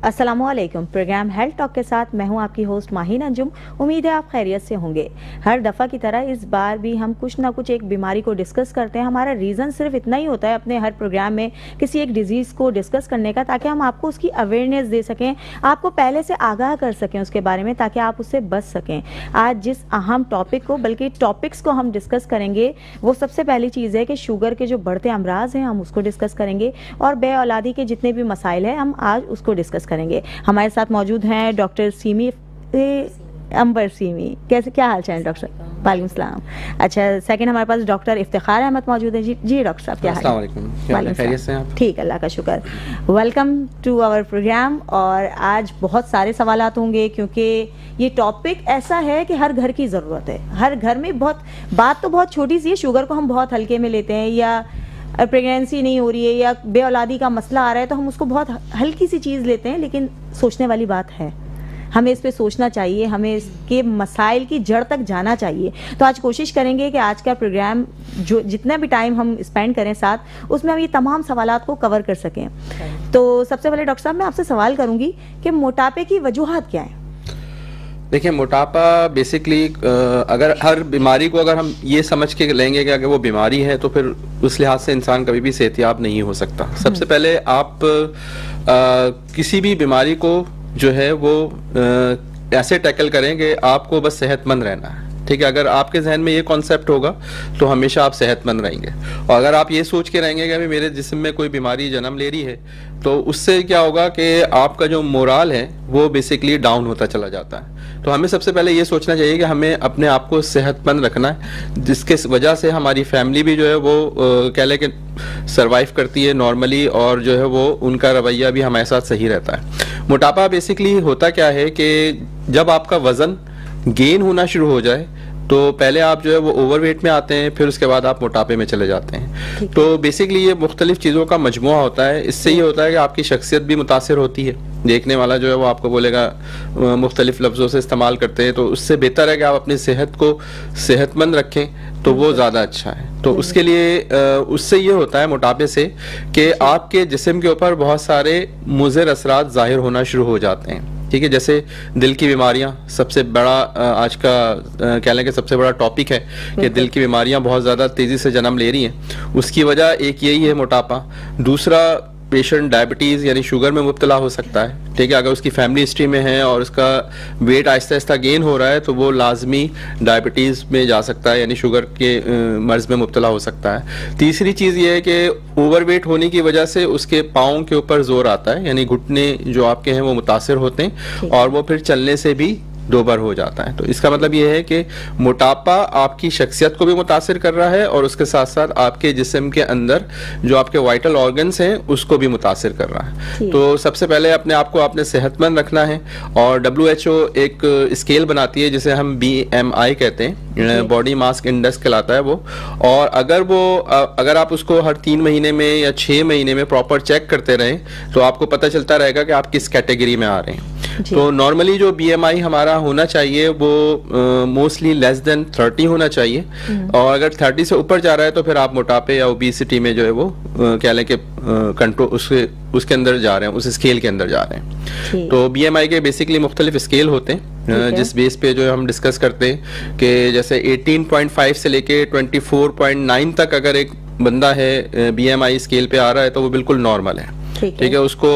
अस्सलामुअलैकुम। Programme health talk के साथ मैं हूं आपकी होस्ट माहिन अंजुम। उम्मीद है आप खैरियत से होंगे। हर दफ़ा की तरह इस बार भी हम कुछ ना कुछ एक बीमारी को डिस्कस करते हैं। हमारा रीज़न सिर्फ इतना ही होता है अपने हर प्रोग्राम में किसी एक डिजीज़ को डिस्कस करने का, ताकि हम आपको उसकी अवेयरनेस दे सकें, आपको पहले से आगाह कर सकें उसके बारे में, ताकि आप उससे बच सकें। आज जिस अहम टॉपिक को, बल्कि टॉपिक्स को हम डिस्कस करेंगे, वो सबसे पहली चीज़ है कि शुगर के जो बढ़ते अमराज हैं हम उसको डिस्कस करेंगे, और बे औलादी के जितने भी मसाइल हैं हम आज उसको डिस्कस करेंगे। हमारे साथ मौजूद हैं डॉक्टर सीमी अंबर सीमी। कैसे, क्या हाल चाल डॉक्टर? वालेकुम सलाम। अच्छा, सेकंड हमारे पास डॉक्टर इफ्तिखार अहमद मौजूद है। जी डॉक्टर साहब, क्या हाल है? ठीक, अल्लाह का शुक्र। Welcome to our programme. और आज बहुत सारे सवालात होंगे, क्योंकि ये टॉपिक ऐसा है कि हर घर की ज़रूरत है। हर घर में बात तो बहुत छोटी सी है, शुगर को हम बहुत हल्के में लेते हैं, या प्रेगनेंसी नहीं हो रही है या बे औलादी का मसला आ रहा है तो हम उसको बहुत हल्की सी चीज़ लेते हैं, लेकिन सोचने वाली बात है। हमें इस पे सोचना चाहिए, हमें इसके मसाइल की जड़ तक जाना चाहिए। तो आज कोशिश करेंगे कि आज का प्रोग्राम जो जितना भी टाइम हम स्पेंड करें साथ, उसमें हम ये तमाम सवालात को कवर कर सकें। तो सबसे पहले डॉक्टर साहब, मैं आपसे सवाल करूँगी कि मोटापे की वजूहात क्या है? देखिए, मोटापा बेसिकली अगर हर बीमारी को अगर हम ये समझ के लेंगे कि अगर वो बीमारी है तो फिर उस लिहाज से इंसान कभी भी सेहतियाब नहीं हो सकता। सबसे पहले आप किसी भी बीमारी को जो है वो ऐसे टैकल करें कि आपको बस सेहतमंद रहना है। ठीक है, अगर आपके जहन में ये कॉन्सेप्ट होगा तो हमेशा आप सेहतमंद रहेंगे। और अगर आप ये सोच के रहेंगे कि अभी मेरे जिस्म में कोई बीमारी जन्म ले रही है, तो उससे क्या होगा कि आपका जो मोराल है वो बेसिकली डाउन होता चला जाता है। तो हमें सबसे पहले ये सोचना चाहिए कि हमें अपने आप को सेहतमंद रखना है, जिसके वजह से हमारी फैमिली भी जो है वो कह लें कि सर्वाइव करती है नॉर्मली, और जो है वो उनका रवैया भी हमारे साथ सही रहता है। मोटापा बेसिकली होता क्या है कि जब आपका वज़न गेन होना शुरू हो जाए तो पहले आप जो है वो ओवरवेट में आते हैं, फिर उसके बाद आप मोटापे में चले जाते हैं। तो बेसिकली ये मुख्तलिफ चीज़ों का मजमुआ होता है। इससे ये होता है कि आपकी शख्सियत भी मुतासिर होती है। देखने वाला जो है वो आपको बोलेगा, मुख्तलिफ लफ्ज़ों से इस्तेमाल करते हैं, तो उससे बेहतर है कि आप अपनी सेहत को सेहतमंद रखें, तो वो ज़्यादा अच्छा है। तो उसके लिए उससे ये होता है मोटापे से कि आपके जिस्म के ऊपर बहुत सारे मुज़िर असरात ज़ाहिर होना शुरू हो जाते हैं। ठीक है, जैसे दिल की बीमारियां सबसे बड़ा आज का कह लें कि सबसे बड़ा टॉपिक है कि दिल की बीमारियां बहुत ज़्यादा तेज़ी से जन्म ले रही हैं। उसकी वजह एक यही है मोटापा। दूसरा, पेशेंट डायबिटीज़ यानी शुगर में मुब्तला हो सकता है। ठीक है, अगर उसकी फैमिली हिस्ट्री में है और उसका वेट आहिस्ता आहिस्ता गेन हो रहा है तो वो लाजमी डायबिटीज़ में जा सकता है, यानी शुगर के मर्ज़ में मुब्तला हो सकता है। तीसरी चीज़ ये है कि ओवरवेट होने की वजह से उसके पाँव के ऊपर जोर आता है, यानी घुटने जो आपके हैं वो मुतासिर होते हैं और वो फिर चलने से भी दोबर हो जाता है। तो इसका मतलब ये है कि मोटापा आपकी शख्सियत को भी मुतासिर कर रहा है और उसके साथ साथ आपके जिस्म के अंदर जो आपके वाइटल ऑर्गन्स हैं उसको भी मुतासिर कर रहा है। तो सबसे पहले अपने आप को आपने सेहतमंद रखना है। और WHO एक स्केल बनाती है जिसे हम BMI कहते हैं, बॉडी मास इंडेक्स कहलाता है वो। और अगर आप उसको हर 3 महीने में या 6 महीने में प्रॉपर चेक करते रहें तो आपको पता चलता रहेगा कि आप किस कैटेगरी में आ रहे हैं। तो नॉर्मली जो BMI हमारा होना चाहिए वो मोस्टली लेस देन 30 होना चाहिए, और अगर 30 से ऊपर जा रहा है तो फिर आप मोटापे या ओबेसिटी में जो है वो क्या लें कि कंट्रोल उसके अंदर जा रहे हैं, उस स्केल के अंदर जा रहे हैं। तो BMI के बेसिकली मुख्तलिफ स्केल होते हैं जिस बेस पे जो है हम डिस्कस करते हैं कि जैसे 18.5 से लेके 24.9 तक अगर एक बंदा है BMI स्केल पे आ रहा है तो वो बिल्कुल नॉर्मल है। ठीक है, उसको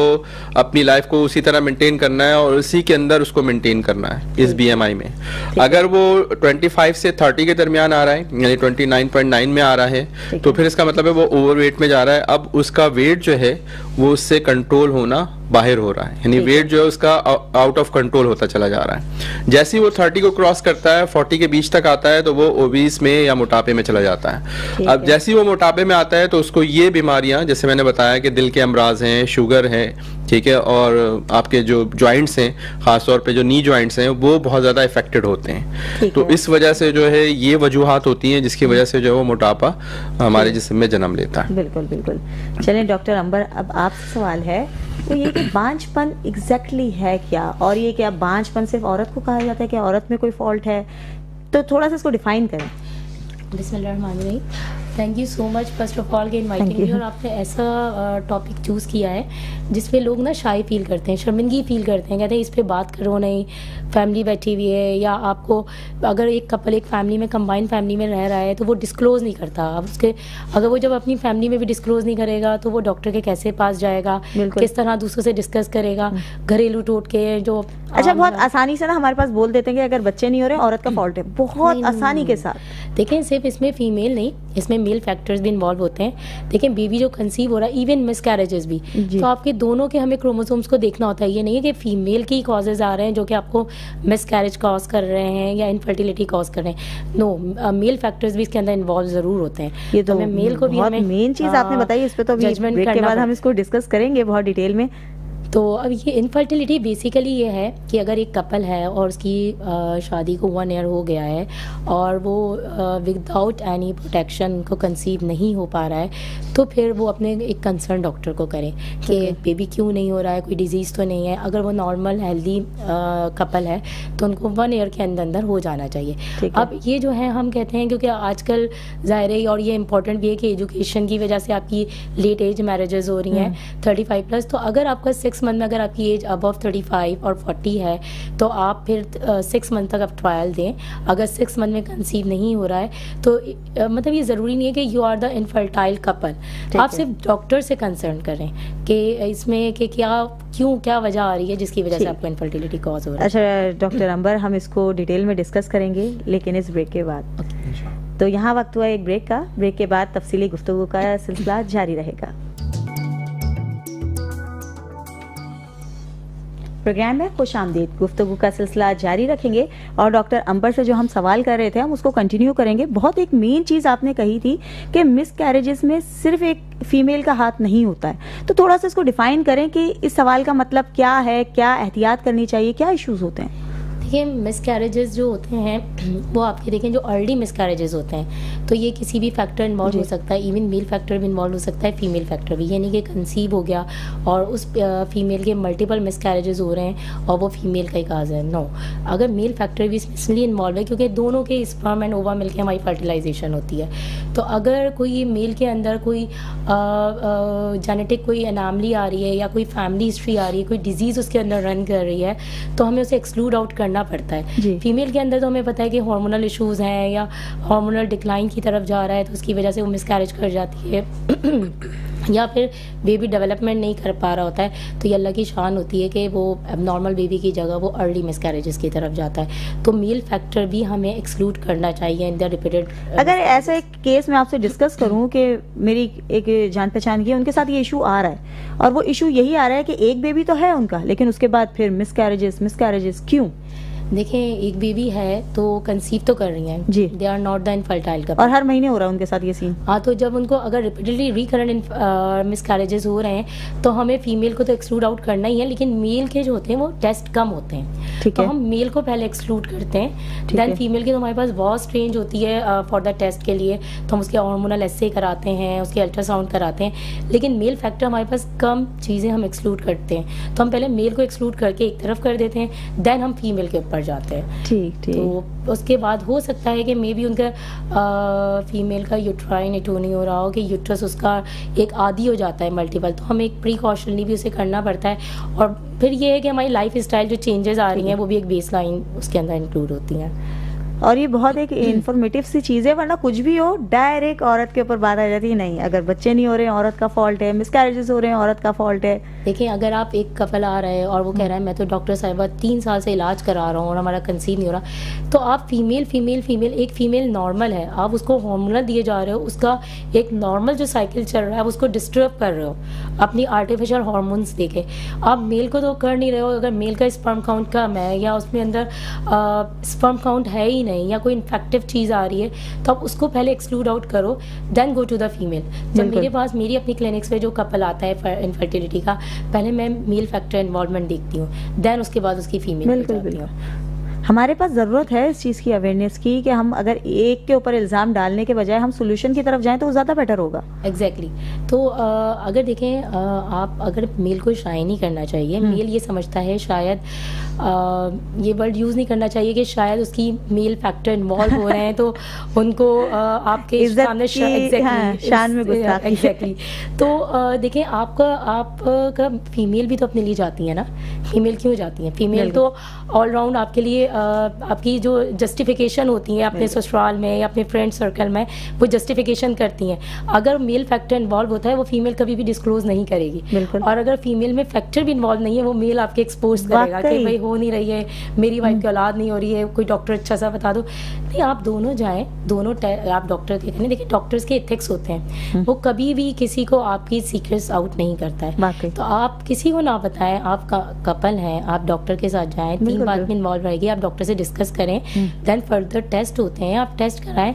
अपनी लाइफ को उसी तरह मेंटेन करना है और उसी के अंदर उसको मेंटेन करना है इस BMI में। अगर वो 25 से 30 के दरमियान आ रहा है, यानी 29.9 में आ रहा है, तो फिर इसका मतलब है वो ओवरवेट में जा रहा है। अब उसका वेट जो है वो उससे कंट्रोल होना बाहर हो रहा है, यानी वेट जो है उसका आउट ऑफ कंट्रोल होता चला जा रहा है। जैसे ही वो 30 को क्रॉस करता है, 40 के बीच तक आता है, तो वो ओबीस में या मोटापे में चला जाता है। अब जैसे ही वो मोटापे में आता है तो उसको ये बीमारियां, जैसे मैंने बताया कि दिल के अमराज हैं, शुगर है, ठीक है, और आपके जो जॉइंट्स हैं, खासतौर पे जो नी जॉइंट्स हैं, वो बहुत ज़्यादा इफेक्टेड होते हैं। तो इस वजह से जो है ये वजूहात होती हैं जिसकी वजह से जो है वो मोटापा हमारे जिस्म में जन्म लेता है। बिल्कुल बिल्कुल। चलें डॉक्टर अंबर, अब आपसे सवाल है तो ये कि बांझपन एग्जैक्टली है क्या, और ये क्या बांझपन सिर्फ औरत को कहा जाता है, क्या औरत में कोई फॉल्ट है? तो थोड़ा सा इसको डिफाइन करें। बिस्मिल्लाहिर्रहमानिर्रहीम। Thank you so much first of all के इनवाइटिंग मी, और आपने ऐसा टॉपिक चूज़ किया है जिसपे लोग ना शाई फील करते हैं, शर्मिंदगी फील करते हैं, कहते हैं इस पे बात करो नहीं, फैमिली बैठी हुई है, या आपको अगर एक कपल एक फैमिली में कंबाइंड फैमिली में रह रहा है तो वो डिस्क्लोज़ नहीं करता। अब उसके अगर वो जब अपनी फैमिली में भी डिस्क्लोज़ नहीं करेगा तो वो डॉक्टर के कैसे पास जाएगा, किस तरह दूसरों से डिस्कस करेगा, घरेलू टोटके जो अच्छा बहुत आसानी से ना हमारे पास बोल देते हैं कि अगर बच्चे नहीं हो रहे औरत का फॉल्ट है, बहुत आसानी के साथ। देखें सिर्फ इसमें फीमेल नहीं, इसमें मेल फैक्टर्स भी इन्वॉल्व होते हैं। देखें बेबी जो कंसीव हो रहा है, इवन मिसकैरेजेस भी, तो आपके दोनों के हमें क्रोमोसोम्स को देखना होता है। ये नहीं है कि फीमेल की कॉजेज आ रहे हैं जो कि आपको मिसकैरेज कॉज कर रहे हैं या इनफर्टिलिटी कॉज कर रहे हैं। नो, मेल फैक्टर्स भी इसके अंदर इन्वॉल्व जरूर होते हैं। ये तो मेल को भी हमें मेन चीज आपने बताई, इस पे तो जजमेंट ब्रेक के बाद हम इसको डिस्कस करेंगे बहुत डिटेल में। तो अब ये इनफर्टिलिटी बेसिकली ये है कि अगर एक कपल है और उसकी शादी को 1 ईयर हो गया है और वो विदाउट एनी प्रोटेक्शन को कंसीव नहीं हो पा रहा है, तो फिर वो अपने एक कंसर्न डॉक्टर को करें कि बेबी क्यों नहीं हो रहा है, कोई डिजीज़ तो नहीं है। अगर वो नॉर्मल हेल्दी कपल है तो उनको 1 ईयर के अंदर अंदर हो जाना चाहिए। अब ये जो है हम कहते हैं, क्योंकि आजकल ज़ाहिर है और ये इम्पोर्टेंट भी है कि एजुकेशन की वजह से आपकी लेट एज मैरिजेस हो रही हैं 35+, तो अगर आपका 6 मंथ में अगर आपकी एज अबव 35 और 40 है तो आप फिर 6 मंथ तक आप ट्रायल दें। अगर 6 मंथ में कंसीव नहीं हो रहा है तो मतलब ये ज़रूरी नहीं है कि you are the infertile couple, आप सिर्फ डॉक्टर से कंसर्न करें कि इसमें कि क्या वजह आ रही है जिसकी वजह से आपको इनफर्टिलिटी कॉज हो रहा है। अच्छा डॉक्टर अंबर, हम इसको डिटेल में डिस्कस करेंगे लेकिन इस ब्रेक के बाद। तो यहाँ वक्त हुआ एक ब्रेक का, ब्रेक के बाद तफसीली गुफ्तगू का सिलसिला जारी रहेगा। प्रोग्राम में खुश आमदीद, गुफ्तगू का सिलसिला जारी रखेंगे और डॉक्टर अंबर से जो हम सवाल कर रहे थे हम उसको कंटिन्यू करेंगे। बहुत एक मेन चीज़ आपने कही थी कि मिस कैरेजेस में सिर्फ एक फीमेल का हाथ नहीं होता है, तो थोड़ा सा इसको डिफाइन करें कि इस सवाल का मतलब क्या है, क्या एहतियात करनी चाहिए, क्या इश्यूज होते हैं। देखिए मिसकैरेजेस जो होते हैं वो आपके देखें जो अर्ली मिसकैरेजेस होते हैं तो ये किसी भी फैक्टर इन्वॉल्व हो सकता है, इवन मेल फैक्टर भी इन्वॉल्व हो सकता है, फीमेल फैक्टर भी। यानी कि कंसीव हो गया और उस फीमेल के मल्टीपल मिसकैरेजेस हो रहे हैं और वो फीमेल का ही काज है। नो, अगर मेल फैक्टर भी इसलिए इन्वॉल्व है क्योंकि दोनों के स्पर्म एंड ओवा मिलकर हमारी फर्टिलाइजेशन होती है। तो अगर कोई मेल के अंदर कोई जेनेटिक कोई अनामली आ रही है या कोई फैमिली हिस्ट्री आ रही है, कोई डिजीज़ उसके अंदर रन कर रही है, तो हमें उसे एक्सक्लूड आउट करना पड़ता है। फीमेल के अंदर तो हमें पता है कि हार्मोनल इश्यूज हैं या हार्मोनल डिक्लाइन की तरफ जा रहा है तो उसकी वजह से वो मिसकैरेज कर जाती है या फिर बेबी डेवलपमेंट नहीं कर पा रहा होता है, तो ये अल्लाह की शान होती है कि वो नॉर्मल बेबी की जगह वो अर्ली मिसकैरेजेस की तरफ जाता है। तो मेल फैक्टर भी हमें एक्सक्लूड करना चाहिए इन द रिपीटेड। अगर ऐसे एक केस में आपसे डिस्कस करूं कि मेरी एक जान पहचान की है, उनके साथ ये इशू आ रहा है और वो इशू यही आ रहा है कि एक बेबी तो है उनका लेकिन उसके बाद फिर मिसकैरेजेस क्यों? देखें एक बेबी है तो कंसीव तो कर रही हैं जी, they are not the infertile couple, और हर महीने हो रहा है उनके साथ ये सीन। हाँ, तो जब उनको अगर रिपीटेडली रिकरेंट मिसकैरेजेस हो रहे हैं तो हमें फीमेल को तो एक्सक्लूड आउट करना ही है, लेकिन मेल के जो होते हैं वो टेस्ट कम होते हैं तो हम मेल को पहले एक्सक्लूड करते हैं, देन फीमेल की तो हमारे पास बहुत स्ट्रेंज होती है फॉर द टेस्ट के लिए, तो हम उसके हार्मोनल एस्से कराते हैं, उसके अल्ट्रासाउंड कराते हैं, लेकिन मेल फैक्टर हमारे पास कम चीज़ें हम एक्सक्लूड करते हैं। तो हम पहले मेल को एक्सक्लूड करके एक तरफ कर देते हैं, देन हम फीमेल के ऊपर जाते हैं। ठीक। तो उसके बाद हो सकता है कि मे बी उनका फीमेल का यूट्राइन इटू नहीं हो रहा हो कि यूट्रस उसका एक आदी हो जाता है मल्टीपल, तो हमें एक प्रिकॉशनली भी उसे करना पड़ता है। और फिर ये है कि हमारी लाइफ स्टाइल जो चेंजेस आ रही हैं वो भी एक बेस लाइन उसके अंदर इंक्लूड होती हैं। और ये बहुत एक इन्फॉर्मेटिव सी चीज़ है, वरना कुछ भी हो डायरेक्ट औरत के ऊपर बात आ जाती है। नहीं, अगर बच्चे नहीं हो रहे हैं औरत का फॉल्ट है, मिसकैरेजेस हो रहे हैं औरत का फॉल्ट है। देखिए अगर आप एक कपल आ रहा है और वो कह रहा है मैं तो डॉक्टर साहिबा 3 साल से इलाज करा रहा हूँ और हमारा कंसीव नहीं हो रहा, तो आप फीमेल एक फीमेल नॉर्मल है, आप उसको हार्मोनल दिए जा रहे हो, उसका एक नॉर्मल जो साइकिल चल रहा है आप उसको डिस्टर्ब कर रहे हो अपनी आर्टिफिशियल हार्मोन्स देके। आप मेल को तो कर नहीं रहे हो, अगर मेल का स्पर्म काउंट कम है या उसमें अंदर स्पर्म काउंट है ही नहीं या कोई इन्फेक्टिव चीज़ आ रही है तो आप उसको पहले एक्सक्लूड आउट करो, then go to the female. जब मेरे पास मेरी अपनी क्लिनिक्स पे जो कपल आता है इनफर्टिलिटी का, पहले मैं मेल फैक्टर इन्वॉल्वमेंट देखती हूँ, देन उसके बाद उसकी फीमेल जाती हूँ। हमारे पास ज़रूरत है इस चीज़ की अवेयरनेस की कि हम अगर एक के ऊपर इल्ज़ाम डालने के बजाय हम सोल्यूशन की तरफ जाएं तो वो ज़्यादा बेटर होगा। एग्जैक्टली तो अगर देखें आप अगर मेल को शाइन नहीं करना चाहिए, मेल ये समझता है शायद ये वर्ड यूज़ नहीं करना चाहिए कि शायद उसकी मेल फैक्टर इन्वॉल्व हो रहे हैं तो उनको आपके सामने शान में गुस्ताखी। एग्जैक्टली तो देखें आपका फीमेल भी तो अपने लिए जाती है ना, फीमेल क्यों जाती है? फीमेल तो ऑलराउंड आपके लिए आपकी जो जस्टिफिकेशन होती है अपने ससुराल में या अपने फ्रेंड सर्कल में, वो जस्टिफिकेशन करती हैं। अगर मेल फैक्टर इन्वॉल्व होता है वो फीमेल कभी भी डिस्क्लोज नहीं करेगी, और अगर फीमेल में फैक्टर भी इन्वॉल्व नहीं है वो मेल आपके एक्सपोज करेगा कि भाई हो नहीं रही है, मेरी वाइफ की औलाद नहीं हो रही है, कोई डॉक्टर अच्छा सा बता दो। नहीं, आप दोनों जाएं, दोनों आप डॉक्टर के कहने, देखिए डॉक्टर्स के एथिक्स होते हैं, वो कभी भी किसी को आपकी सीक्रेट्स आउट नहीं करता है। तो आप किसी को ना बताएं, आप कपल हैं, आप डॉक्टर के साथ जाएं, 3 बात में इन्वॉल्व रहेगी, आप डॉक्टर से डिस्कस करें, देन फर्दर टेस्ट होते हैं, आप टेस्ट कराएं।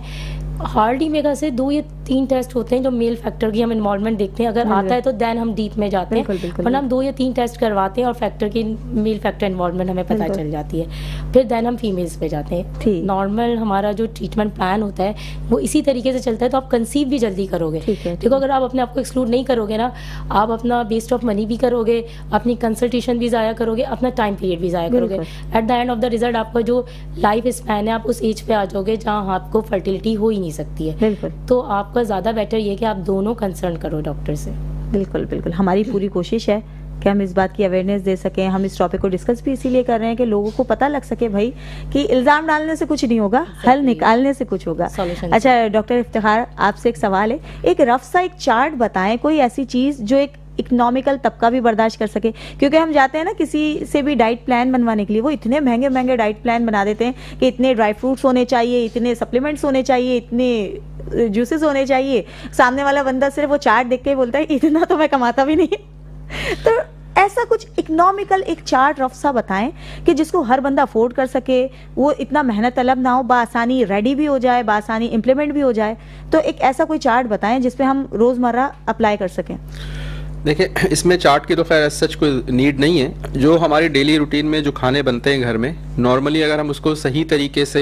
हार्डली मेगा से 2 या 3 टेस्ट होते हैं जो मेल फैक्टर की हम इन्वॉल्वमेंट देखते हैं, अगर आता है तो देन हम डीप में जाते हैं, वरना हम 2 या 3 टेस्ट करवाते हैं और फैक्टर की मेल फैक्टर इन्वॉल्वमेंट हमें पता चल जाती है, फिर देन हम फीमेल्स पे जाते हैं। नॉर्मल हमारा जो ट्रीटमेंट प्लान होता है वो इसी तरीके से चलता है, तो आप कंसीव भी जल्दी करोगे। देखो अगर आप अपने आप को एक्सक्लूड नहीं करोगे ना, आप अपना वेस्ट ऑफ मनी भी करोगे, अपनी कंसल्टेशन भी ज़ाया करोगे, अपना टाइम पीरियड भी ज़ाया करोगे। At the end of the result आपका जो लाइफ स्पैन है आप उस एज पे आ जाओगे जहाँ आपको फर्टिलिटी हो ही नहीं सकती है। तो आपका ज़्यादा बेटर ये कि आप दोनों कंसर्न करो डॉक्टर से। बिल्कुल बिल्कुल, हमारी पूरी कोशिश है कि हम इस बात की अवेयरनेस दे सकें। हम इस टॉपिक को डिस्कस भी इसीलिए कर रहे हैं कि लोगों को पता लग सके भाई कि इल्ज़ाम डालने से कुछ नहीं होगा, हल निकालने से कुछ होगा। अच्छा डॉक्टर इफ्तिखार, आपसे एक सवाल है, एक रफ सा एक चार्ट बताएं, कोई ऐसी चीज़ जो एक इकोनॉमिकल तबका भी बर्दाश्त कर सके, क्योंकि हम जाते हैं ना किसी से भी डाइट प्लान बनवाने के लिए, वो इतने महंगे महंगे डाइट प्लान बना देते हैं कि इतने ड्राई फ्रूट्स होने चाहिए, इतने सप्लीमेंट्स होने चाहिए, इतने जूसेस होने चाहिए। सामने वाला बंदा सिर्फ वो चार्ट देख के बोलता है इतना तो मैं कमाता भी नहीं। तो ऐसा कुछ इकोनॉमिकल एक चार्ट रफ सा बताएं कि जिसको हर बंदा अफोर्ड कर सके, वो इतना मेहनत तलब ना हो, बासानी रेडी भी हो जाए, बासानी इम्प्लीमेंट भी हो जाए। तो एक ऐसा कोई चार्ट बताएं जिसपे हम रोज़मर्रा अप्लाई कर सकें। देखिए इसमें चार्ट की तो खैर सच कोई नीड नहीं है। जो हमारी डेली रूटीन में जो खाने बनते हैं घर में, नॉर्मली अगर हम उसको सही तरीके से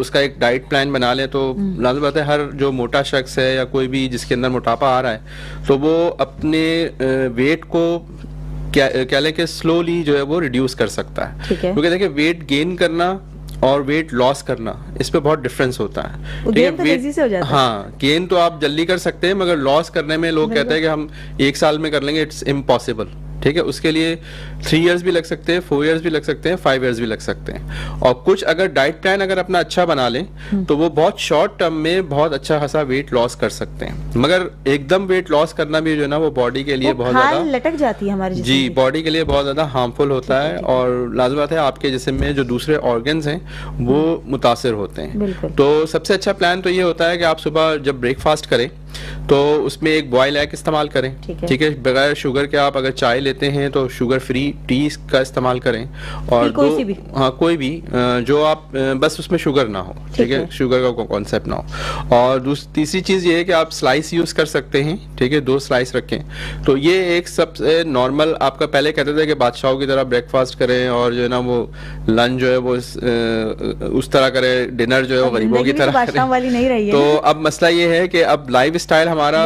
उसका एक डाइट प्लान बना लें तो लाज़मी बात है हर जो मोटा शख्स है या कोई भी जिसके अंदर मोटापा आ रहा है तो वो अपने वेट को क्या लें कि स्लोली जो है वो रिड्यूस कर सकता है। क्योंकि देखिए वेट गेन करना और वेट लॉस करना इस पे बहुत डिफरेंस होता है। गेन तो तेजी से हो जाता है। हाँ, गेन तो आप जल्दी कर सकते हैं, मगर लॉस करने में लोग कहते हैं कि हम 1 साल में कर लेंगे, इट्स इम्पॉसिबल। ठीक है, उसके लिए 3 इयर्स भी लग सकते हैं, 4 इयर्स भी लग सकते हैं, 5 इयर्स भी लग सकते हैं। और कुछ अगर डाइट प्लान अगर अपना अच्छा बना लें तो वो बहुत शॉर्ट टर्म में बहुत अच्छा खासा वेट लॉस कर सकते हैं। मगर एकदम वेट लॉस करना भी जो है ना वो बॉडी के लिए बहुत ज्यादा लटक जाती है हमारी जी, बॉडी के लिए बहुत ज्यादा हार्मफुल होता है और लाज़मी बात है आपके जिस्म में जो दूसरे ऑर्गन्स हैं वो मुतासिर होते हैं। तो सबसे अच्छा प्लान तो ये होता है कि आप सुबह जब ब्रेकफास्ट करें तो उसमें एक बॉयल एग इस्तेमाल करें। ठीक है, बगैर शुगर के आप अगर चाय लेते हैं तो शुगर फ्री टी का इस्तेमाल करें, और कोई भी जो आप बस उसमें शुगर ना हो। ठीक है, शुगर का कॉन्सेप्ट ना हो। और तीसरी चीज ये है कि आप स्लाइस यूज कर सकते हैं। ठीक है, 2 स्लाइस रखें। तो ये एक सबसे नॉर्मल, आपका पहले कहते थे कि बादशाहों की तरह ब्रेकफास्ट करें और जो है ना वो लंच जो है वो उस तरह करें, डिनर जो है वो गरीबों की तरह करें। तो अब मसला ये है कि अब लाइफ स्टाइल हमारा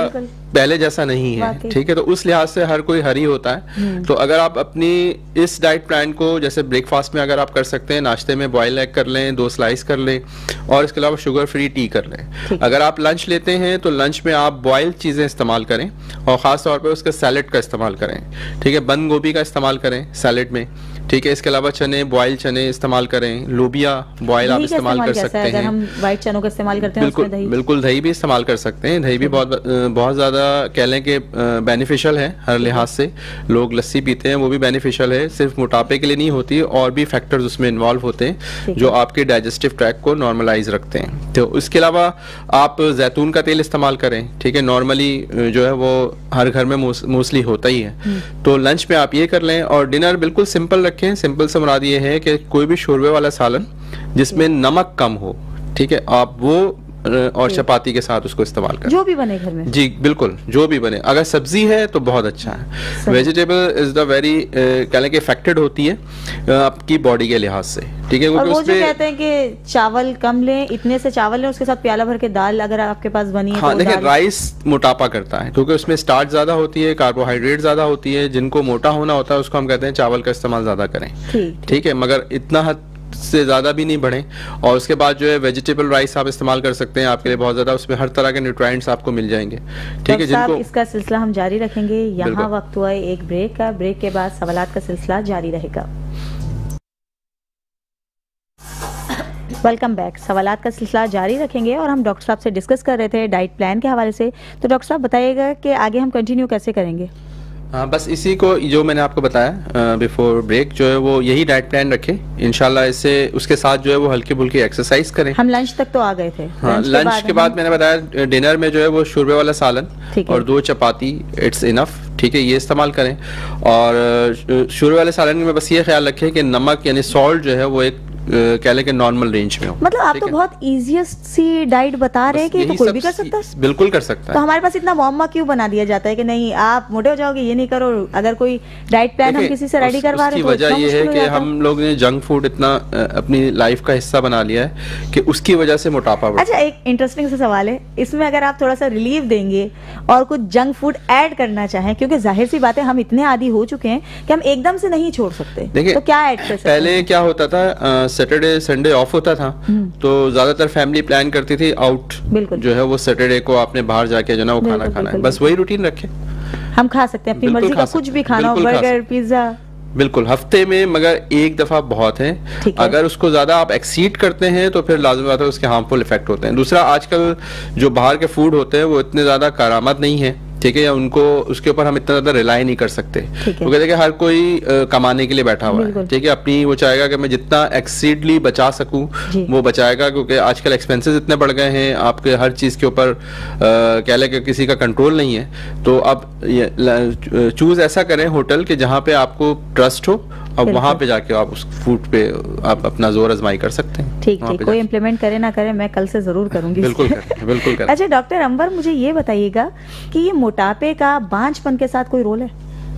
पहले जैसा नहीं है। ठीक है, तो उस लिहाज से हर कोई हरी होता है। तो अगर आप अपनी इस डाइट प्लान को जैसे ब्रेकफास्ट में अगर आप कर सकते हैं, नाश्ते में बॉयल एग कर लें, 2 स्लाइस कर लें और इसके अलावा शुगर फ्री टी कर लें। अगर आप लंच लेते हैं तो लंच में आप बॉयल चीज़ें इस्तेमाल करें और ख़ास तौर पे उसका सैलेड का इस्तेमाल करें। ठीक है, बंद गोभी का इस्तेमाल करें सैलेड में। ठीक है, इसके अलावा चने, बॉयल चने इस्तेमाल करें, लोबिया बॉयल आप इस्तेमाल कर सकते हैं। अगर हम वाइट चनों का इस्तेमाल करते हैं बिल्कुल दही भी इस्तेमाल कर सकते हैं। दही भी बहुत ज़्यादा कह लें कि बेनिफिशियल है हर लिहाज से। लोग लस्सी पीते हैं, वो भी बेनिफिशियल है, सिर्फ मोटापे के लिए नहीं होती, और भी फैक्टर्स उसमें इन्वॉल्व होते हैं जो आपके डाइजेस्टिव ट्रैक को नॉर्मलाइज रखते हैं। तो इसके अलावा आप जैतून का तेल इस्तेमाल करें। ठीक है, नॉर्मली जो है वो हर घर में मोस्टली होता ही है। तो लंच में आप ये कर लें और डिनर बिल्कुल सिंपल रखें। सिंपल से मुराद ये है कि कोई भी शोरबे वाला सालन जिसमें नमक कम हो। ठीक है, आप वो और चपाती के साथ उसको इस्तेमाल करें, जो भी बने घर में। जी बिल्कुल, जो भी बने। अगर सब्जी है तो बहुत अच्छा है। वेजिटेबल इज द वेरी कह लें कि इफेक्टेड होती है आपकी बॉडी के लिहाज से, ठीक है। और वो जो कहते हैं कि चावल कम लें, इतने से चावल लें, उसके साथ प्याला भर के दाल अगर आपके पास बनी है। हाँ, तो देखिए राइस मोटापा करता है क्योंकि उसमें स्टार्च ज्यादा होती है, कार्बोहाइड्रेट ज्यादा होती है। जिनको मोटा होना होता है उसको हम कहते हैं चावल का इस्तेमाल ज्यादा करें, ठीक है, मगर इतना हद से ज्यादा भी नहीं बढ़े। और उसके बाद जो है वेजिटेबल राइस आप इस्तेमाल कर सकते हैं, आपके लिए बहुत ज्यादा, उसमें हर तरह के न्यूट्रिएंट्स आपको मिल जाएंगे, ठीक है। जिनको इसका सिलसिला हम जारी रखेंगे। यहाँ वक्त हुआ है एक ब्रेक का, ब्रेक के बाद सवालात का सिलसिला जारी रहेगा। Welcome back. सवालात का सिलसिला जारी रखेंगे और हम डॉक्टर साहब से डिस्कस कर रहे थे डाइट प्लान के हवाले से। तो डॉक्टर साहब बताइएगा कि आगे हम कंटिन्यू कैसे करेंगे? हाँ, बस इसी को जो मैंने आपको बताया बिफोर ब्रेक, जो है वो यही डाइट प्लान रखें इंशाल्लाह। इससे उसके साथ जो है वो हल्की फुल्की एक्सरसाइज करें। हम लंच तक तो आ गए थे। हाँ, लंच के बाद मैंने बताया डिनर में जो है वो शोरबे वाला सालन और 2 चपाती इट्स इनफ, ठीक है, ये इस्तेमाल करें। और शोरबे वाले सालन में बस ये ख्याल रखें कि नमक यानी सॉल्ट जो है वो एक कह लें कि नॉर्मल रेंज में हो। मतलब आप तो बहुत इजीएस्ट सी डाइट बता रहे हैं कि तो कोई भी कर सकता है। बिल्कुल कर सकता है। तो हमारे पास इतना मुअम्मा क्यों बना दिया जाता है कि नहीं आप मोटे हो जाओगे, ये नहीं करो। अगर कोई डाइट प्लान हम किसी से रेडी करवा रहे हैं तो वजह ये है कि हम लोग ने जंक फूड इतना अपनी लाइफ का हिस्सा बना लिया है कि उसकी वजह से मोटापा बढ़ा। अच्छा, एक इंटरेस्टिंग सा सवाल है इसमें, अगर आप थोड़ा सा रिलीफ देंगे और कुछ जंक फूड ऐड करना चाहें, क्योंकि जाहिर सी बात है हम इतने आदी हो चुके हैं कि हम एकदम से नहीं छोड़ सकते, तो क्या ऐड कर सकते हैं? पहले क्या होता था, सैटरडे संडे ऑफ होता था तो ज्यादातर फैमिली प्लान करती थी आउट, जो है वो सैटरडे को आपने बाहर जाके जो ना वो खाना खाना है, बस वही रूटीन रखें। हम खा सकते हैं अपनी मर्जी का कुछ भी खाना, बर्गर पिज्जा, बिल्कुल हफ्ते में, मगर एक दफा बहुत है। अगर उसको ज्यादा आप एक्सीड करते हैं तो फिर लाजमी बात है उसके हार्मफुल इफेक्ट होते हैं। दूसरा, आजकल जो बाहर के फूड होते हैं वो इतने ज्यादा करामत नहीं है, ठीक है, या उनको उसके ऊपर हम इतना ज्यादा रिलाई नहीं कर सकते क्योंकि देखिए हर कोई कमाने के लिए बैठा हुआ है, ठीक है। अपनी वो चाहेगा कि मैं जितना एक्सीडली बचा सकूं वो बचाएगा, क्योंकि आजकल एक्सपेंसेस इतने बढ़ गए हैं, आपके हर चीज के ऊपर कह लें कि किसी का कंट्रोल नहीं है। तो अब चूज ऐसा करें होटल के जहाँ पे आपको ट्रस्ट हो, अब वहाँ पे जाके आप उस फूड पे आप अपना जोर आजमाई कर सकते हैं। ठीक, कोई इम्प्लीमेंट करे ना करे, मैं कल से जरूर करूंगी। बिल्कुल करें। अच्छा डॉक्टर अंबर, मुझे ये बताइएगा कि ये मोटापे का बांझपन के साथ कोई रोल है?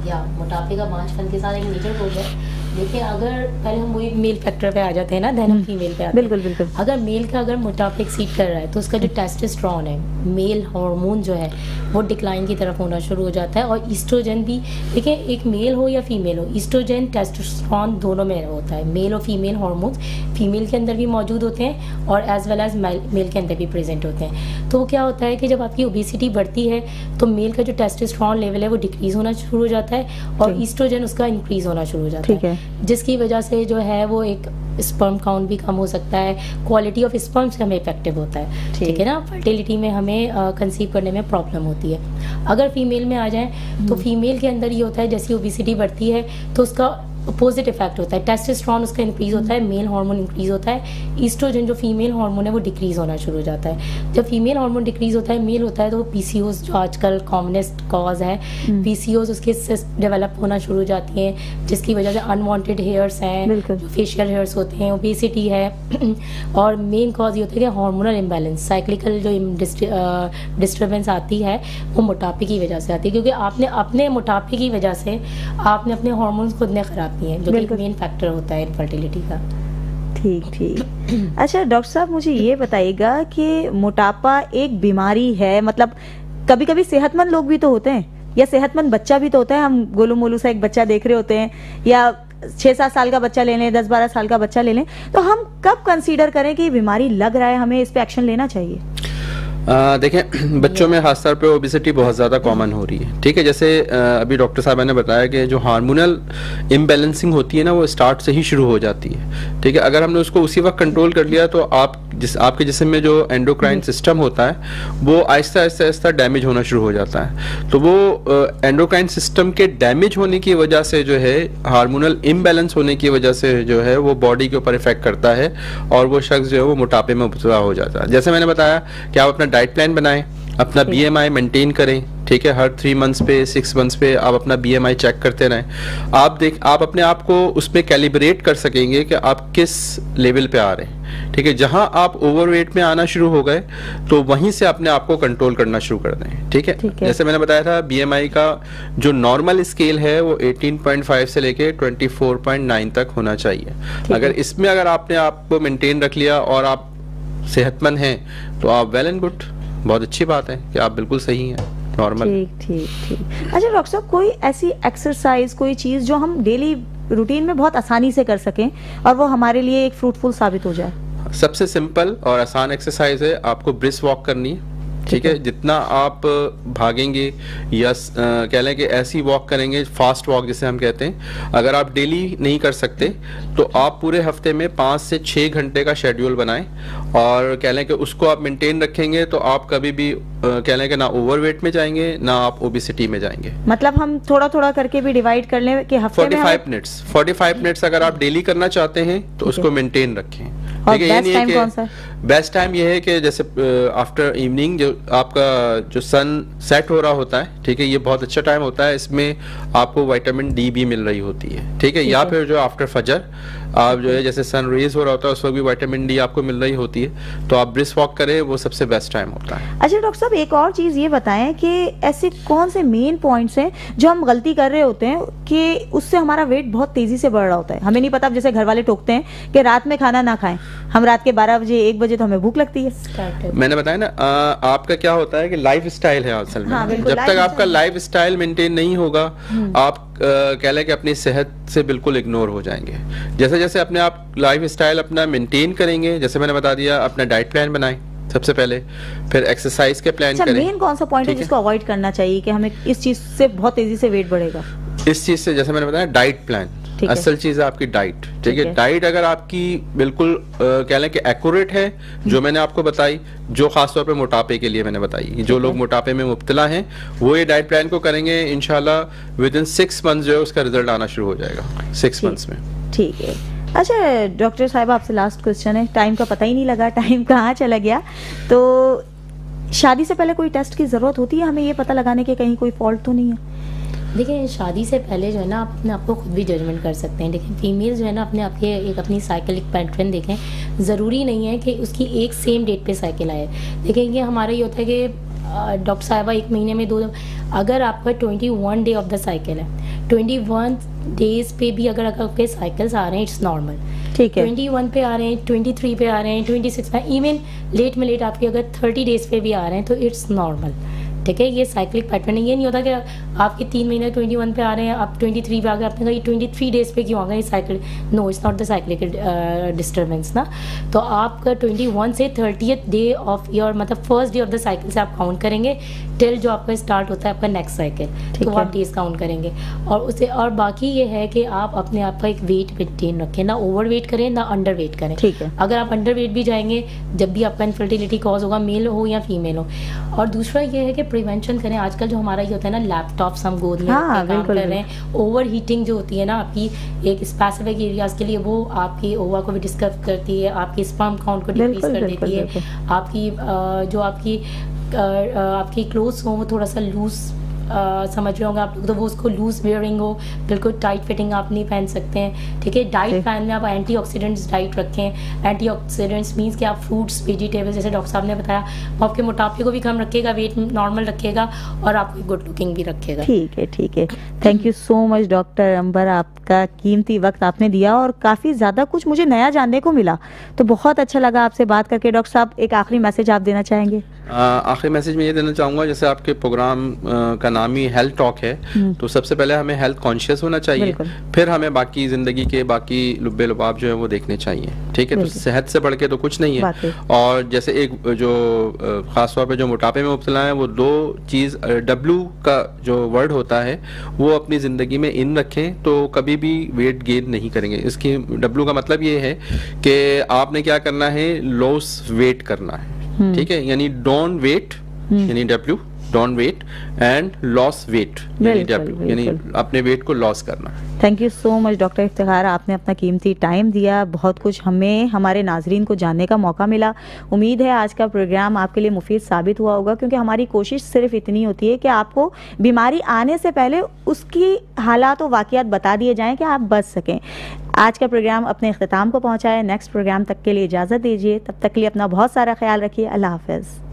या मोटापे का बांझपन के साथ एक मेजर रोल है। देखिए, अगर पहले हम वही मेल फैक्टर पे आ जाते हैं ना, देन हम फीमेल पे आते हैं। बिल्कुल। अगर मेल का अगर मोटापा एक्सीड कर रहा है तो उसका जो टेस्टोस्टेरोन है, मेल हार्मोन जो है वो डिक्लाइन की तरफ होना शुरू हो जाता है। और ईस्ट्रोजन भी, देखिए एक मेल हो या फीमेल हो, ईस्ट्रोजन टेस्टोस्टेरोन दोनों में होता है। मेल और फीमेल हार्मोन्स फीमेल के अंदर भी मौजूद होते हैं और एज वेल एज मेल के अंदर भी प्रेजेंट होते हैं। तो क्या होता है कि जब आपकी ओबेसिटी बढ़ती है तो मेल का जो टेस्टोस्टेरोन लेवल है वो डिक्रीज होना शुरू हो जाता है और ईस्ट्रोजन उसका इंक्रीज होना शुरू हो जाता है, जिसकी वजह से जो है वो एक स्पर्म काउंट भी कम हो सकता है, क्वालिटी ऑफ स्पर्म से हमें इफेक्टिव होता है, ठीक है ना। फर्टिलिटी में हमें कंसीव करने में प्रॉब्लम होती है। अगर फीमेल में आ जाए तो फीमेल के अंदर ये होता है, जैसी ओबेसिटी बढ़ती है तो उसका अपोजिट इफेक्ट होता है, टेस्टोस्टेरोन उसका इंक्रीज होता है, मेल हार्मोन इंक्रीज होता है, ईस्ट्रोजन जो फीमेल हार्मोन है वो डिक्रीज होना शुरू हो जाता है। जब फीमेल हार्मोन डिक्रीज होता है, मेल होता है, तो पीसीओएस जो आजकल कॉमनेस्ट कॉज है, पीसीओएस उसके सिस्ट डेवलप होना शुरू हो जाती हैं, जिसकी वजह से अनवांटेड हेयर्स हैं, जो फेशियल हेयर्स होते हैं, ओबेसिटी है। और मेन कॉज ये होता है कि हार्मोनल इम्बैलेंस, साइक्लिकल जो डिस्टर्बेंस आती है वो मोटापे की वजह से आती है, क्योंकि आपने अपने मोटापे की वजह से आपने अपने हार्मोन्स खुद ने खराब किए हैं, जो कि मेन फैक्टर होता है इनफर्टिलिटी का। ठीक। अच्छा डॉक्टर साहब, मुझे ये बताइएगा कि मोटापा एक बीमारी है, मतलब कभी कभी सेहतमंद लोग भी तो होते हैं या सेहतमंद बच्चा भी तो होता है। हम गोलू मोलू सा एक बच्चा देख रहे होते हैं, या 6-7 साल का बच्चा ले लें, 10-12 साल का बच्चा ले लें, तो हम कब कंसीडर करें कि बीमारी लग रहा है, हमें इस पे एक्शन लेना चाहिए? देखें, बच्चों में खासतौर पे ओबेसिटी बहुत ज़्यादा कॉमन हो रही है, ठीक है। जैसे अभी डॉक्टर साहब ने बताया कि जो हार्मोनल इम्बैलेंसिंग होती है ना वो स्टार्ट से ही शुरू हो जाती है, ठीक है। अगर हमने उसको उसी वक्त कंट्रोल कर लिया तो आपके जिस्म में जो एंडोक्राइन सिस्टम होता है वो आहिस्ता आहिस्ता डैमेज होना शुरू हो जाता है। तो वो एंडोक्राइन सिस्टम के डैमेज होने की वजह से जो है, हार्मोनल इम्बैलेंस होने की वजह से जो है वो बॉडी के ऊपर इफेक्ट करता है और वो शख्स जो है वो मोटापे में मुबतला हो जाता है। जैसे मैंने बताया कि आप अपना डाइट प्लान बनाएं, अपना BMI मेंटेन करें, ठीक है, हर 3 मंथ्स पे 6 मंथ्स पे आप अपना BMI चेक करते रहें। आप अपने आप को उसमें कैलिब्रेट कर सकेंगे कि आप किस लेवल पे आ रहे हैं। ठीक है, जहां आप ओवरवेट में आना शुरू हो गए तो वहीं से अपने आप को कंट्रोल करना शुरू कर दें। ठीक है, जैसे मैंने बताया था BMI का जो नॉर्मल स्केल है वो 18.5 से लेके 24.9 तक होना चाहिए। अगर इसमें आपने आप को मेंटेन रख लिया और आप सेहतमंद हैं तो आप वेल एंड गुड, बहुत अच्छी बात है कि आप बिल्कुल सही हैं, नॉर्मल। ठीक। अच्छा डॉक्टर साहब, कोई ऐसी एक्सरसाइज, कोई चीज जो हम डेली रूटीन में बहुत आसानी से कर सकें और वो हमारे लिए एक फ्रूटफुल साबित हो जाए? सबसे सिंपल और आसान एक्सरसाइज है, आपको ब्रिस्क वॉक करनी है। ठीक है, जितना आप भागेंगे या कह लें कि ऐसी वॉक करेंगे, फास्ट वॉक जिसे हम कहते हैं, अगर आप डेली नहीं कर सकते तो आप पूरे हफ्ते में 5 से 6 घंटे का शेड्यूल बनाएं और कह लें कि उसको आप मेंटेन रखेंगे तो आप कभी भी कह लें कि ना ओवरवेट में जाएंगे ना आप ओबेसिटी में जाएंगे। मतलब हम थोड़ा थोड़ा करके भी डिवाइड कर लें कि हफ्ते में 45 मिनट्स अगर आप डेली करना चाहते हैं तो उसको मेंटेन रखें। और बेस्ट टाइम कौन सा? बेस्ट टाइम ये है कि जैसे आफ्टर इवनिंग जो आपका जो सन सेट हो रहा होता है, ठीक है, ये बहुत अच्छा टाइम होता है, इसमें आपको विटामिन डी भी मिल रही होती है। ठीक है, या फिर जो आफ्टर फजर आप जो है जैसे सन रेज हो रहा होता है उस वक्त भी विटामिन डी आपको मिल रही होती है, तो आप ब्रिस्क वॉक करें, वो सबसे बेस्ट टाइम होता है। अच्छा डॉक्टर साहब, एक और चीज ये बताएं कि ऐसे कौन से मेन पॉइंट्स हैं जो हम गलती कर रहे होते हैं कि उससे हमारा वेट बहुत तेजी से बढ़ रहा होता है, हमें नहीं पता। जैसे घर वाले टोकते हैं कि रात में खाना ना खाएं, हम रात के 12 बजे 1 बजे तो हमें भूख लगती है। मैंने बताया ना, आपका क्या होता है कि लाइफ स्टाइल है असल में। हाँ, जब तक आपका लाइफ स्टाइल मेंटेन नहीं होगा आप कह लें कि अपनी सेहत से बिल्कुल इग्नोर हो जाएंगे। जैसे जैसे अपने आप लाइफ स्टाइल अपना मेंटेन करेंगे, जैसे मैंने बता दिया, अपना डाइट प्लान बनाएं सबसे पहले, फिर एक्सरसाइज के प्लान करें। मेन कौन सा पॉइंट है जिसको अवॉइड करना चाहिए कि हमें इस चीज से बहुत तेजी से वेट बढ़ेगा? इस चीज से जैसे मैंने बताया, डाइट प्लान असल चीज है आपकी डाइट। ठीक है, डाइट अगर आपकी बिल्कुल कह लें कि एक्यूरेट है, जो मैंने आपको बताई, जो खासतौर पे मोटापे के लिए मैंने बताई, जो लोग मोटापे में मुब्तला हैं वो ये डाइट प्लान को करेंगे, इंशाल्लाह विद इन 6 मंथ्स जो है उसका रिजल्ट आना शुरू हो जाएगा, 6 मंथ्स में। ठीक है। अच्छा डॉक्टर साहब, आपसे लास्ट क्वेश्चन है, टाइम का पता ही नहीं लगा, टाइम कहाँ चला गया। तो शादी से पहले कोई टेस्ट की जरूरत होती है हमें ये पता लगाने के कहीं कोई फॉल्ट तो नहीं है? देखिए, शादी से पहले जो है ना, आप अपने आप को खुद भी जजमेंट कर सकते हैं। लेकिन फीमेल जो है ना, अपने आप के एक अपनी साइकिलिक पैटर्न देखें। ज़रूरी नहीं है कि उसकी एक सेम डेट पे साइकिल आए। देखिए, ये हमारा ये होता है कि डॉक्टर साहिबा 1 महीने में 2, अगर आपका 21 डे ऑफ द साइकिल है, 21 डेज पे भी अगर आपके साइकिल्स आ रहे हैं, इट्स नॉर्मल। ठीक है, 21 पे आ रहे हैं, 23 पे आ रहे हैं, 26 पे, इवन लेट में लेट आपके अगर 30 डेज पे भी आ रहे हैं तो इट्स नॉर्मल। ठीक है, ये साइक्लिक पैटर्न है। ये नहीं होता कि आपके 3 महीने 21 पे आ रहे हैं, आप 23 पे आ गए, आपने कहा ये 23 डेज पे क्यों आ गए cycle? No, it's not the cyclic disturbance ना। तो आपका 21 से 30th डे ऑफ योर, मतलब first day of the cycle से आप काउंट करेंगे टिल जो आपका स्टार्ट होता है आपका नेक्स्ट साइकिल, तो आप डेज काउंट करेंगे। और उसे, और बाकी ये है कि आप अपने आप का एक वेट मेंटेन रखें, ना ओवर वेट करें ना अंडर वेट करें। ठीक है, अगर आप अंडर वेट भी जाएंगे, जब भी आपका इनफर्टिलिटी कॉज होगा, मेल हो या फीमेल हो। और दूसरा ये है कि प्रिवेंशन करें। आजकल जो हमारा ये होता है ना, लैपटॉप हम गोद में काम कर रहे हैं, ओवर हीटिंग जो होती है ना आपकी एक स्पेसिफिक एरियाज के लिए, वो आपकी ओवा को भी डिस्टर्ब करती है, आपकी स्पर्म काउंट को डिक्रीज कर देती है, आपकी जो आपकी क्लोथ्स हो वो थोड़ा सा लूज समझ रहे होंगे आप लोग, तो वो उसको लूज वेयरिंग हो, बिल्कुल टाइट फिटिंग आप नहीं पहन सकते हैं। ठीक है, डाइट प्लान में आप एंटीऑक्सीडेंट्स डाइट रखें। एंटीऑक्सीडेंट्स मींस कि आप फ्रूट्स, वेजिटेबल्स, जैसे डॉक्टर साहब ने बताया, वो आपके मोटापे को भी कम रखेगा, वेट नॉर्मल रखेगा और आपको गुड लुकिंग भी रखेगा। ठीक है, ठीक है। Thank you so much doctor Ambar, आपका कीमती वक्त आपने दिया और काफ़ी ज़्यादा कुछ मुझे नया जानने को मिला, तो बहुत अच्छा लगा आपसे बात करके। डॉक्टर साहब, एक आखिरी मैसेज आप देना चाहेंगे? आखिरी मैसेज मैं ये देना चाहूँगा, जैसे आपके प्रोग्राम का नाम ही हेल्थ टॉक है, तो सबसे पहले हमें हेल्थ कॉन्शियस होना चाहिए, फिर हमें बाकी ज़िंदगी के बाकी लुब्बे लुबाब जो है वो देखने चाहिए। ठीक है, तो सेहत से बढ़ के तो कुछ नहीं है। और जैसे एक जो ख़ास तौर पे जो मोटापे में मुब्तला है, वो 2 चीज़ W का जो वर्ड होता है वो अपनी ज़िंदगी में इन रखें तो कभी भी वेट गेन नहीं करेंगे। इसकी W का मतलब ये है कि आपने क्या करना है, लॉस वेट करना है। ठीक है, यानी डोंट वेट, यानी W don't weight and loss weight, यानी अपने वेट को लॉस करना। Thank you so much doctor Iftikhar, आपने अपना कीमती टाइम दिया, बहुत कुछ हमें हमारे नाजरीन को जानने का मौका मिला। उम्मीद है आज का प्रोग्राम आपके लिए मुफीद साबित हुआ होगा, क्योंकि हमारी कोशिश सिर्फ इतनी होती है कि आपको बीमारी आने से पहले उसकी हालात और वाक़ियात बता दिए जाएं कि आप बच सकें। आज का प्रोग्राम अपने इख्तिताम को पहुंचा है। नेक्स्ट प्रोग्राम तक के लिए इजाज़त दीजिए, तब तक के लिए अपना बहुत सारा ख्याल रखिए। अल्लाह हाफ़िज़।